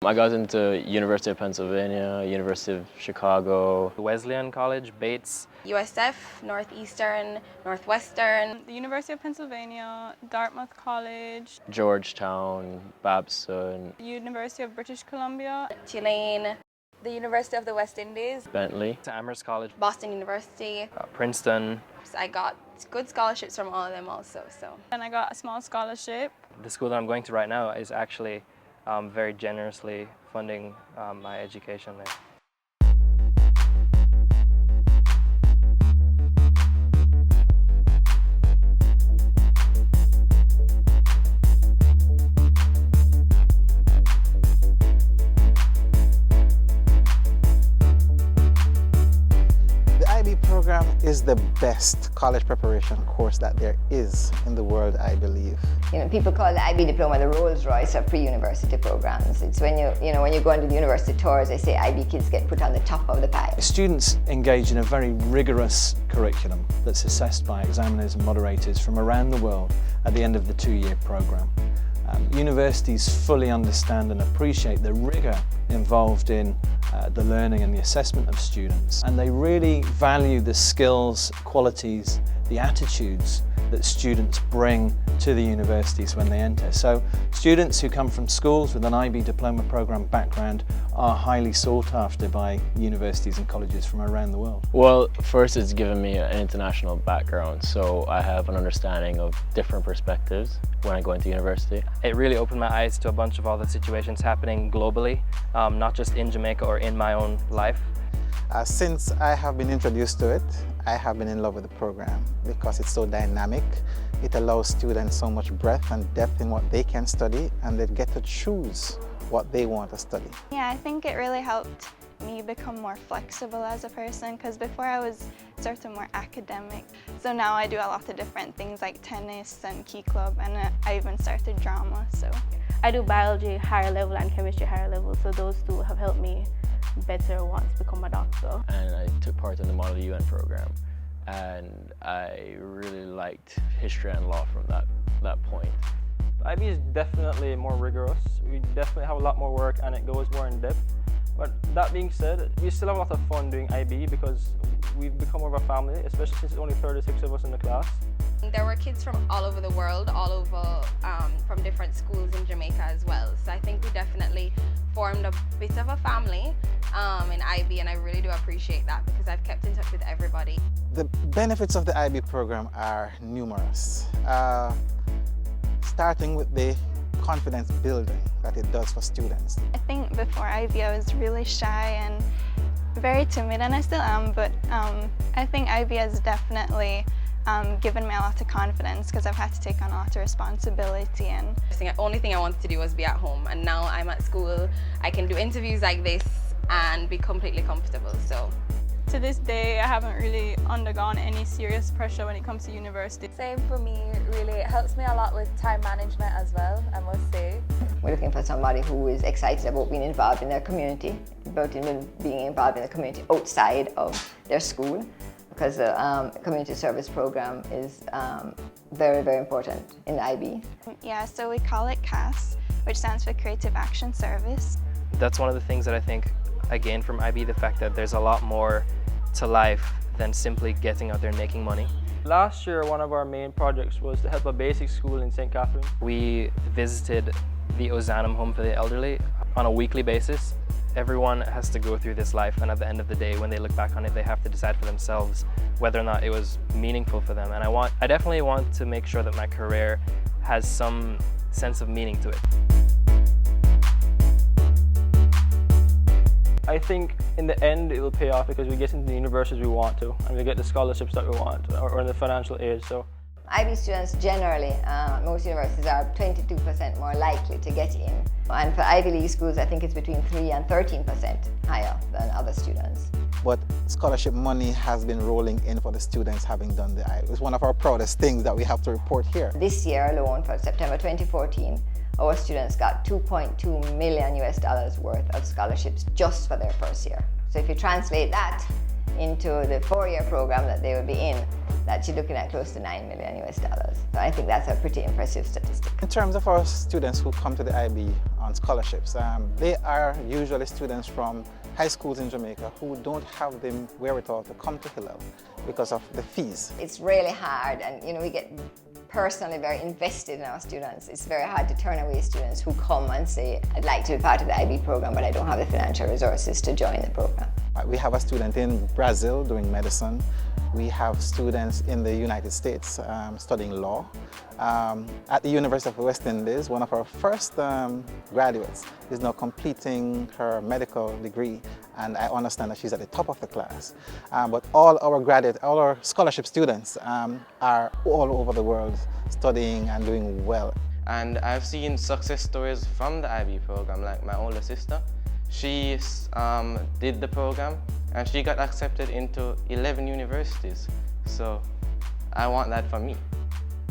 I got into University of Pennsylvania, University of Chicago, Wesleyan College, Bates, USF, Northeastern, Northwestern, the University of Pennsylvania, Dartmouth College, Georgetown, Babson, University of British Columbia, Tulane, the University of the West Indies, Bentley, Amherst College, Boston University. Princeton. So I got good scholarships from all of them also. and I got a small scholarship. The school that I'm going to right now is actually very generously funding my education there. The IB program is the best college preparation course that there is in the world, I believe. People call the IB diploma the Rolls-Royce of pre-university programs. It's when when you go into the university tours, they say IB kids get put on the top of the pile. Students engage in a very rigorous curriculum that's assessed by examiners and moderators from around the world at the end of the two-year program. Universities fully understand and appreciate the rigour involved in the learning and the assessment of students, and they really value the skills, qualities, the attitudes that students bring to the universities when they enter. So students who come from schools with an IB diploma program background are highly sought after by universities and colleges from around the world. Well, first it's given me an international background, so I have an understanding of different perspectives when I go into university. It really opened my eyes to a bunch of all the situations happening globally, not just in Jamaica or in my own life. Since I have been introduced to it, I have been in love with the program because it's so dynamic. It allows students so much breadth and depth in what they can study, and they get to choose what they want to study. Yeah, I think it really helped me become more flexible as a person, because before I was sort of more academic. So now I do a lot of different things like tennis and key club, and I even started drama. So I do biology higher level and chemistry higher level, so those two have helped me better want to become a doctor. And I took part in the Model UN program, and I really liked history and law from that point. IB is definitely more rigorous. We definitely have a lot more work and it goes more in depth. But that being said, we still have a lot of fun doing IB because we've become more of a family, especially since it's only 36 of us in the class. There were kids from all over the world, from different schools in Jamaica as well. So I think we definitely formed a bit of a family in IB, and I really do appreciate that because I've kept in touch with everybody. The benefits of the IB program are numerous. Starting with the confidence building that it does for students. I think before IB I was really shy and very timid, and I still am, but I think IB has definitely given me a lot of confidence because I've had to take on a lot of responsibility. And The only thing I wanted to do was be at home, and now I'm at school. I can do interviews like this and be completely comfortable. So to this day I haven't really undergone any serious pressure when it comes to university. Same for me, really. It helps me a lot with time management as well, I must say. We're looking for somebody who is excited about being involved in their community, about being involved in the community outside of their school, because the community service program is very, very important in the IB. Yeah, so we call it CAS, which stands for Creative Action Service. That's one of the things that I think I gained from IB, the fact that there's a lot more to life than simply getting out there and making money. Last year, one of our main projects was to help a basic school in St. Catherine. We visited the Ozanam Home for the Elderly on a weekly basis. Everyone has to go through this life, and at the end of the day, when they look back on it, they have to decide for themselves whether or not it was meaningful for them. And I definitely want to make sure that my career has some sense of meaning to it. I think in the end it will pay off because we get into the universities we want to, and we get the scholarships that we want, or the financial aid. So IB students generally, most universities are 22% more likely to get in. And for Ivy League schools, I think it's between 3 and 13% higher than other students. But scholarship money has been rolling in for the students having done the IB. It's one of our proudest things that we have to report here. This year alone, for September 2014, our students got $2.2 million worth of scholarships just for their first year. So if you translate that into the 4-year program that they will be in, that you're looking at close to $9 million US. So I think that's a pretty impressive statistic. In terms of our students who come to the IB on scholarships, they are usually students from high schools in Jamaica who don't have the wherewithal to come to Hillel because of the fees. It's really hard, and we get personally very invested in our students. It's very hard to turn away students who come and say, I'd like to be part of the IB program, but I don't have the financial resources to join the program. We have a student in Brazil doing medicine. We have students in the United States studying law. At the University of the West Indies, one of our first graduates is now completing her medical degree, and I understand that she's at the top of the class. But all our scholarship students are all over the world studying and doing well. And I've seen success stories from the IB program, like my older sister. She did the program and she got accepted into 11 universities. So I want that for me.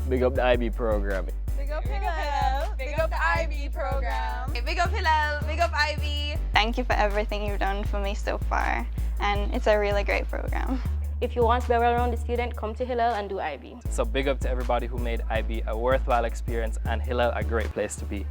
Big up the IB program. Big up Hillel. Big up the IB program. Big up Hillel. Big up IB. Thank you for everything you've done for me so far, and it's a really great program. If you want to be a well-rounded student, come to Hillel and do IB. So big up to everybody who made IB a worthwhile experience and Hillel a great place to be.